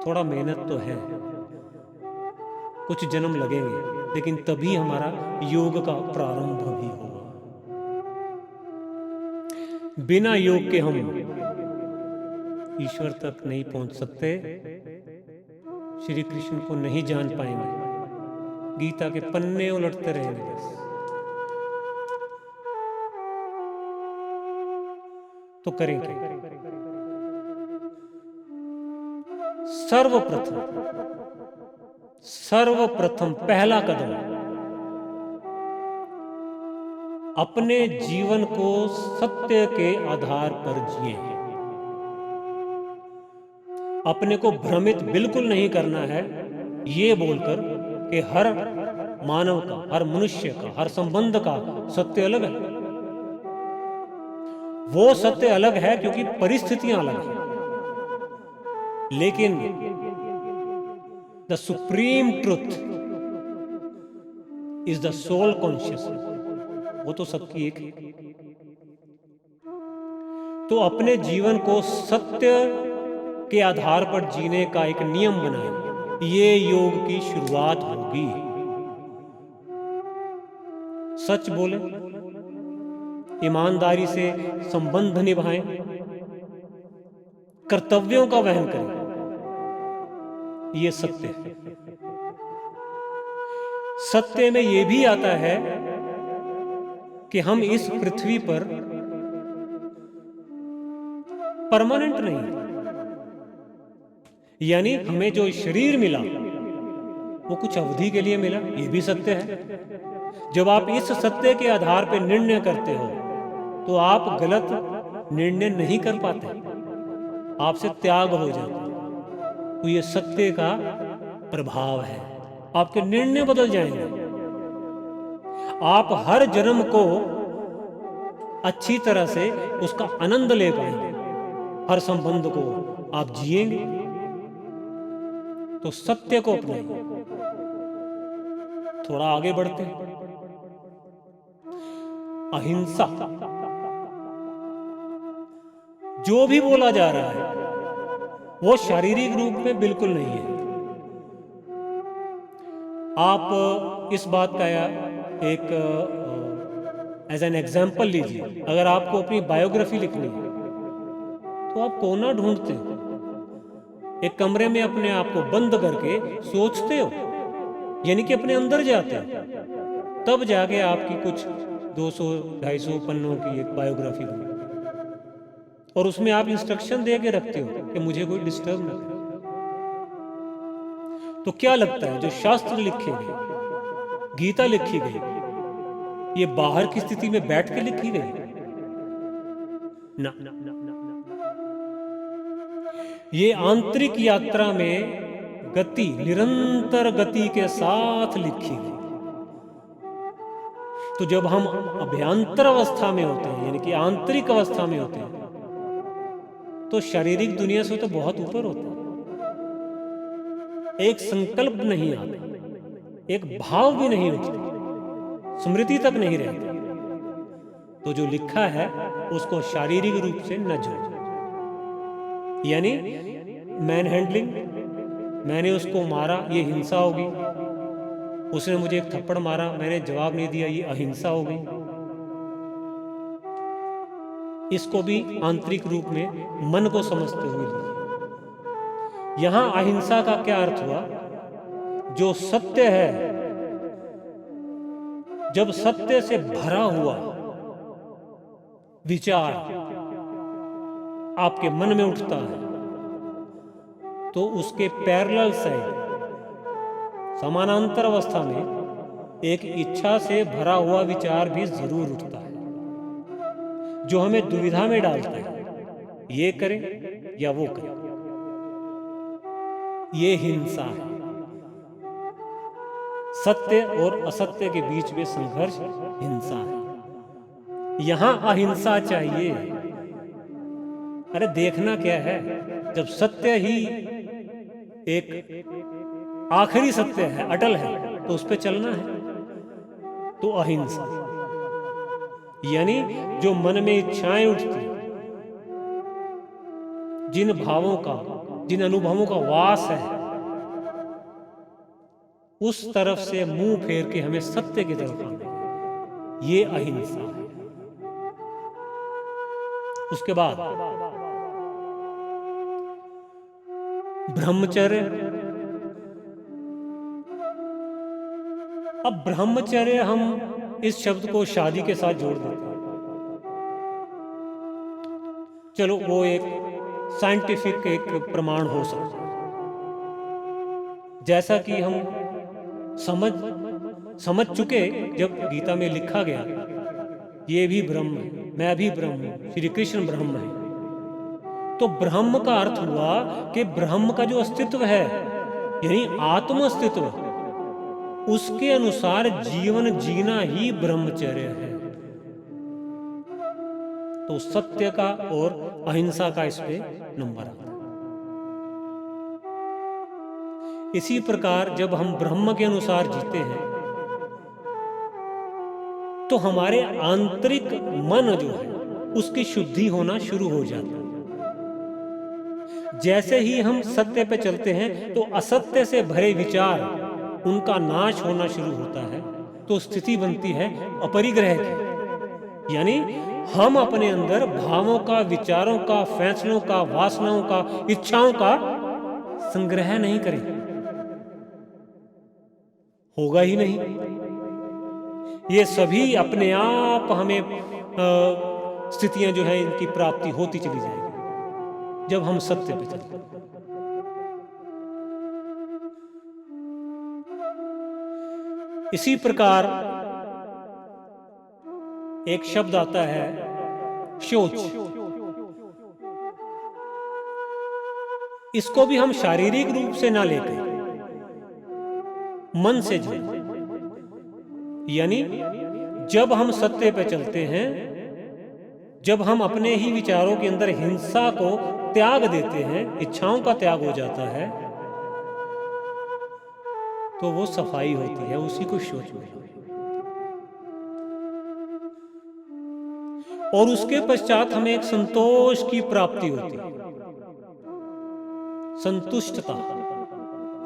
थोड़ा मेहनत तो है, कुछ जन्म लगेंगे, लेकिन तभी हमारा योग का प्रारंभ भी होगा। बिना योग के हम ईश्वर तक नहीं पहुंच सकते, श्री कृष्ण को नहीं जान पाएंगे, गीता के पन्ने उलटते रहेंगे बस। तो करें क्या? सर्वप्रथम पहला कदम, अपने जीवन को सत्य के आधार पर जिए। अपने को भ्रमित बिल्कुल नहीं करना है ये बोलकर कि हर मानव का, हर मनुष्य का, हर संबंध का सत्य अलग है। वो सत्य अलग है क्योंकि परिस्थितियां अलग हैं, लेकिन the supreme truth is the soul consciousness, वो तो सबकी एक है। तो अपने जीवन को सत्य के आधार पर जीने का एक नियम बनाएं, ये योग की शुरुआत होगी। सच बोलें, ईमानदारी से संबंध निभाएं, कर्तव्यों का वहन करें, ये सत्य है। सत्य में यह भी आता है कि हम इस पृथ्वी पर परमानेंट नहीं, यानी हमें जो शरीर मिला वो कुछ अवधि के लिए मिला, ये भी सत्य है। जब आप इस सत्य के आधार पर निर्णय करते हो तो आप गलत निर्णय नहीं कर पाते, आपसे त्याग हो जाता। तो ये सत्य का प्रभाव है, आपके निर्णय बदल जाएंगे। आप हर जन्म को अच्छी तरह से उसका आनंद ले पाएंगे, हर संबंध को आप जिएंगे। तो सत्य को अपनाइए। थोड़ा आगे बढ़ते हैं। अहिंसा, जो भी बोला जा रहा है वो शारीरिक रूप में बिल्कुल नहीं है। आप इस बात का एक एज एन एग्जाम्पल लीजिए। अगर आपको अपनी बायोग्राफी लिखनी है तो आप कोना ढूंढते हो, एक कमरे में अपने आप को बंद करके सोचते हो, यानी कि अपने अंदर जाते हो, तब जाके आपकी कुछ 200-250 पन्नों की एक बायोग्राफी बनी। और उसमें आप इंस्ट्रक्शन दे के रखते हो कि मुझे कोई डिस्टर्ब ना करे। तो क्या लगता है जो शास्त्र लिखे गए, गीता लिखी गई ये बाहर की स्थिति में बैठ के लिखी गई ना, ये आंतरिक यात्रा में गति, निरंतर गति के साथ लिखी गई। तो जब हम अभ्यंतर अवस्था में होते हैं, यानी कि आंतरिक अवस्था में होते हैं, तो शारीरिक दुनिया से तो बहुत ऊपर होते हैं। एक संकल्प नहीं आता, एक भाव भी नहीं उठता, स्मृति तक नहीं रहती। तो जो लिखा है उसको शारीरिक रूप से न जोड़ो। यानी मैन हैंडलिंग, मैंने उसको मारा, ये हिंसा होगी। उसने मुझे एक थप्पड़ मारा, मैंने जवाब नहीं दिया, ये अहिंसा हो गई। इसको भी आंतरिक रूप में मन को समझते हुए लीजिए। यहां अहिंसा का क्या अर्थ हुआ? जो सत्य है, जब सत्य से भरा हुआ विचार आपके मन में उठता है, तो उसके पैरेलल साइड, समानांतर अवस्था में एक इच्छा से भरा हुआ विचार भी जरूर उठता है, जो हमें दुविधा में डालता है, ये करें या वो करें। ये हिंसा है। सत्य और असत्य के बीच में संघर्ष हिंसा है। यहां अहिंसा चाहिए। अरे देखना क्या है, जब सत्य ही एक आखिरी सत्य है, अटल है, तो उस पे चलना है। तो अहिंसा यानी जो मन में इच्छाएं उठती, जिन भावों का, जिन अनुभवों का वास है, उस तरफ से मुंह फेर के हमें सत्य की तरफ आना, ये अहिंसा है। उसके बाद ब्रह्मचर्य। अब ब्रह्मचर्य हम इस शब्द को शादी के साथ जोड़ देते हैं। चलो वो एक साइंटिफिक एक प्रमाण हो सकता है। जैसा कि हम समझ चुके, जब गीता में लिखा गया ये भी ब्रह्म है, मैं भी ब्रह्म हूं, श्री कृष्ण ब्रह्म है, तो ब्रह्म का अर्थ हुआ कि ब्रह्म का जो अस्तित्व है, यानी आत्म अस्तित्व, उसके अनुसार जीवन जीना ही ब्रह्मचर्य है। तो सत्य का और अहिंसा का इस पे नंबर आता है। इसी प्रकार जब हम ब्रह्म के अनुसार जीते हैं, तो हमारे आंतरिक मन जो है उसकी शुद्धि होना शुरू हो जाती है। जैसे ही हम सत्य पे चलते हैं, तो असत्य से भरे विचार, उनका नाश होना शुरू होता है। तो स्थिति बनती है अपरिग्रह की, यानी हम अपने अंदर भावों का, विचारों का, फैसलों का, वासनाओं का, इच्छाओं का संग्रह नहीं करें, होगा ही नहीं। ये सभी अपने आप हमें स्थितियां जो है इनकी प्राप्ति होती चली जाएगी जब हम सत्य पे चलते हैं। इसी प्रकार एक शब्द आता है शोच। इसको भी हम शारीरिक रूप से ना लेकर मन से जुड़े, यानी जब हम सत्य पे चलते हैं, जब हम अपने ही विचारों के अंदर हिंसा को त्याग देते हैं, इच्छाओं का त्याग हो जाता है, तो वो सफाई होती है, उसी को शोच बोलते हैं। और उसके पश्चात हमें एक संतोष की प्राप्ति होती है, संतुष्टता।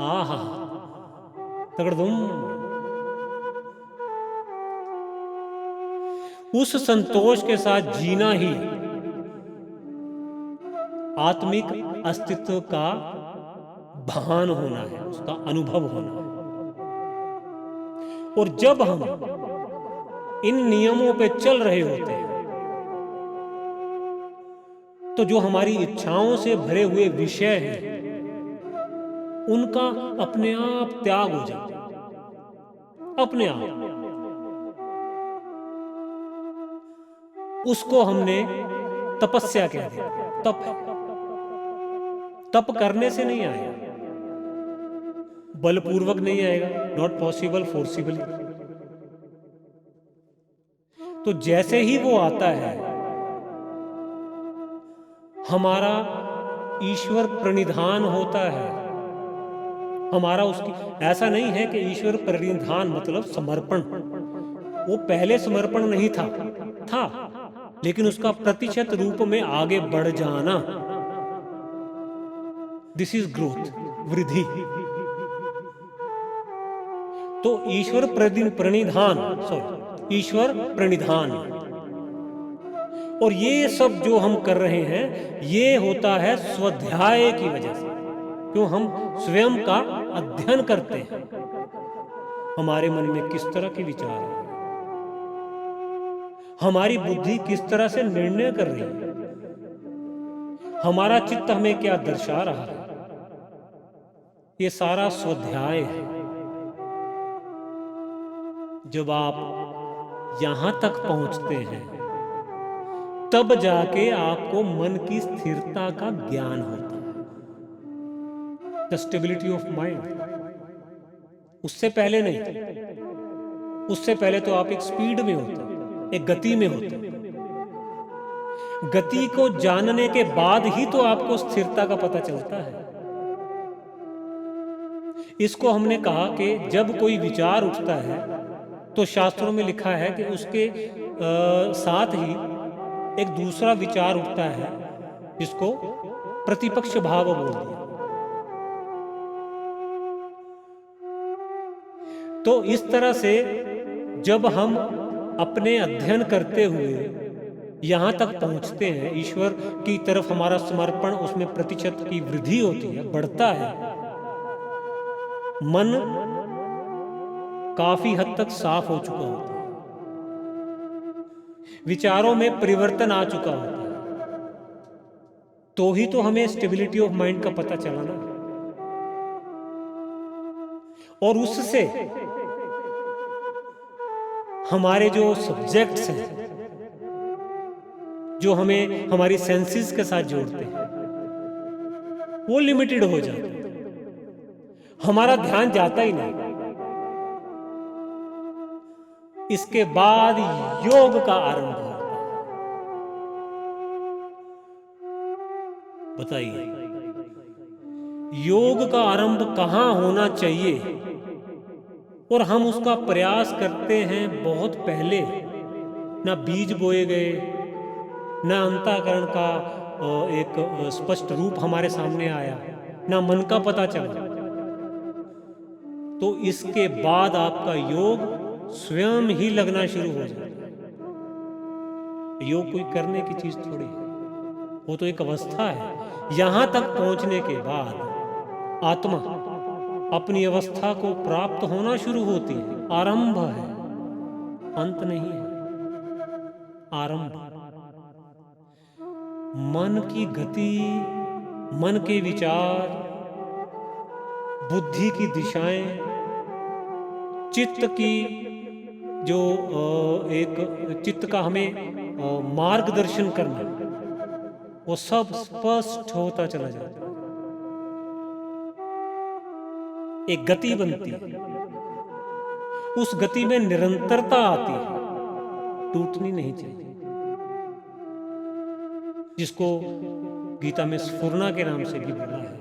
आहा तगड़दुम। उस संतोष के साथ जीना ही आत्मिक अस्तित्व का भान होना है, उसका अनुभव होना है। और जब हम इन नियमों पे चल रहे होते हैं, तो जो हमारी इच्छाओं से भरे हुए विषय हैं, उनका अपने आप त्याग हो जाता है। अपने आप। उसको हमने तपस्या कह दिया। तप है। तप करने से नहीं आएगा, बलपूर्वक नहीं आएगा, नॉट पॉसिबल फोर्सिबली। तो जैसे ही वो आता है, हमारा ईश्वर प्रणिधान होता है। हमारा उसकी, ऐसा नहीं है कि ईश्वर प्रणिधान मतलब समर्पण। वो पहले समर्पण नहीं था, लेकिन उसका प्रतिशत रूप में आगे बढ़ जाना, दिस इज ग्रोथ, वृद्धि। तो ईश्वर प्रणिधान, सॉरी, ईश्वर प्रणिधान। और ये सब जो हम कर रहे हैं, ये होता है स्वाध्याय की वजह से। क्यों? हम स्वयं का अध्ययन करते हैं। हमारे मन में किस तरह के विचार हैं, हमारी बुद्धि किस तरह से निर्णय कर रही है, हमारा चित्त हमें क्या दर्शा रहा है, ये सारा स्वाध्याय है। जब आप यहां तक पहुंचते हैं, तब जाके आपको मन की स्थिरता का ज्ञान होता है, द स्टेबिलिटी ऑफ माइंड। उससे पहले नहीं। उससे पहले तो आप एक स्पीड में होते, एक गति में होते। गति को जानने के बाद ही तो आपको स्थिरता का पता चलता है। इसको हमने कहा कि जब कोई विचार उठता है, तो शास्त्रों में लिखा है कि उसके साथ ही एक दूसरा विचार उठता है, जिसको प्रतिपक्ष भाव बोल दिया। तो इस तरह से जब हम अपने अध्ययन करते हुए यहां तक पहुंचते हैं, ईश्वर की तरफ हमारा समर्पण, उसमें प्रतिशत की वृद्धि होती है, बढ़ता है, मन काफी हद तक साफ हो चुका होता है, विचारों में परिवर्तन आ चुका होता है, तो ही तो हमें स्टेबिलिटी ऑफ माइंड का पता चला ना। और उससे हमारे जो सब्जेक्ट्स हैं, जो हमें हमारी सेंसेस के साथ जोड़ते हैं, वो लिमिटेड हो जाते हैं, हमारा ध्यान जाता ही नहीं। इसके बाद योग का आरंभ होता है। बताइए, योग का आरंभ कहां होना चाहिए? और हम उसका प्रयास करते हैं बहुत पहले। ना बीज बोए गए, ना अंतःकरण का एक स्पष्ट रूप हमारे सामने आया, ना मन का पता चला। तो इसके बाद आपका योग स्वयं ही लगना शुरू हो जाता है। योग कोई करने की चीज थोड़ी है, वो तो एक अवस्था है। यहां तक पहुंचने के बाद आत्मा अपनी अवस्था को प्राप्त होना शुरू होती है। आरंभ है, अंत नहीं है, आरंभ। मन की गति, मन के विचार, बुद्धि की दिशाएं, चित्त की जो एक चित्त का हमें मार्गदर्शन करना, वो सब स्पष्ट होता चला जाता है। एक गति बनती है, उस गति में निरंतरता आती है, टूटनी नहीं चाहिए, जिसको गीता में स्फुरना के नाम से भी बोला है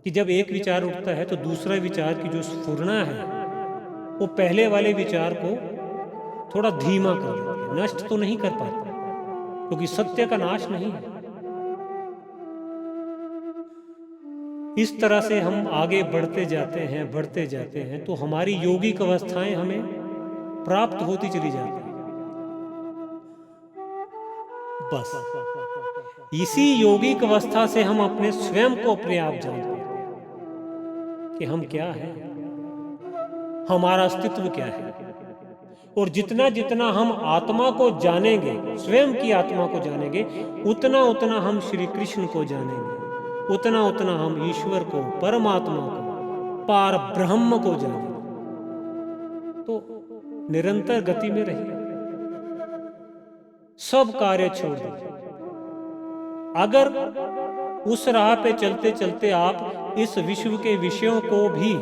कि जब एक विचार उठता है तो दूसरा विचार की जो स्फुरना है, वो पहले वाले विचार को थोड़ा धीमा कर देती है। नष्ट तो नहीं कर पाता, क्योंकि सत्य का नाश नहीं है। इस तरह से हम आगे बढ़ते जाते हैं, तो हमारी योगिक अवस्थाएं हमें प्राप्त होती चली जाती हैं। बस इसी योगिक अवस्था से हम अपने स्वयं को अपने आप जानते हैं कि हम क्या हैं, हमारा अस्तित्व क्या है। और जितना जितना हम आत्मा को जानेंगे, स्वयं की आत्मा को जानेंगे, उतना उतना हम श्री कृष्ण को जानेंगे, उतना उतना हम ईश्वर को, परमात्मा को, पार ब्रह्म को जानेंगे। तो निरंतर गति में रहिए, सब कार्य छोड़ दीजिए। अगर उस राह पे चलते चलते आप इस विश्व के विषयों को भी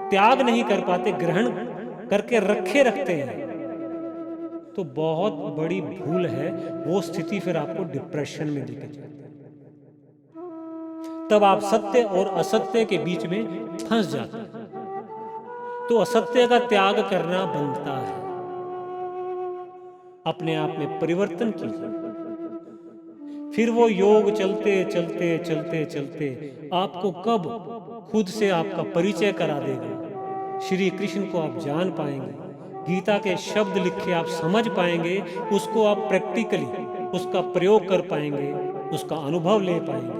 त्याग नहीं कर पाते, ग्रहण करके रखे रखते हैं, तो बहुत बड़ी भूल है। वो स्थिति फिर आपको डिप्रेशन में लेके जाती है। तब आप सत्य और असत्य के बीच में फंस जाते हैं। तो असत्य का त्याग करना बनता है। अपने आप में परिवर्तन कीजिए, फिर वो योग चलते चलते चलते चलते आपको कब खुद से आपका परिचय करा देगा। श्री कृष्ण को आप जान पाएंगे, गीता के शब्द लिखे आप समझ पाएंगे, उसको आप प्रैक्टिकली उसका प्रयोग कर पाएंगे, उसका अनुभव ले पाएंगे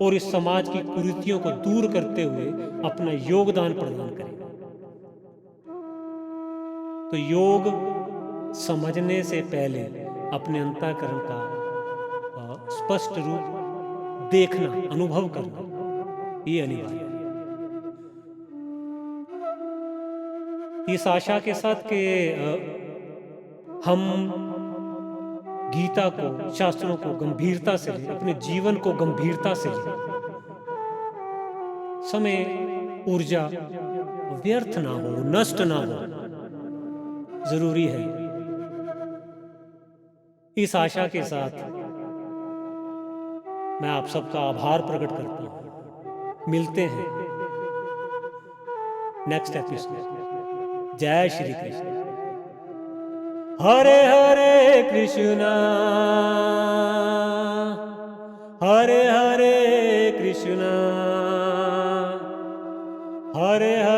और इस समाज की कुरीतियों को दूर करते हुए अपना योगदान प्रदान करेंगे। तो योग समझने से पहले अपने अंतःकरण का स्पष्ट रूप देखना, अनुभव करना, ये अनिवार्य है। इस आशा के साथ कि हम गीता को, शास्त्रों को गंभीरता से लें, अपने जीवन को गंभीरता से लें, समय ऊर्जा व्यर्थ ना हो, नष्ट ना हो, जरूरी है। इस आशा के साथ मैं आप सबका आभार प्रकट करता हूं। मिलते हैं नेक्स्ट एपिसोड। जय श्री कृष्ण। हरे हरे कृष्णा, हरे हरे कृष्णा, हरे हरे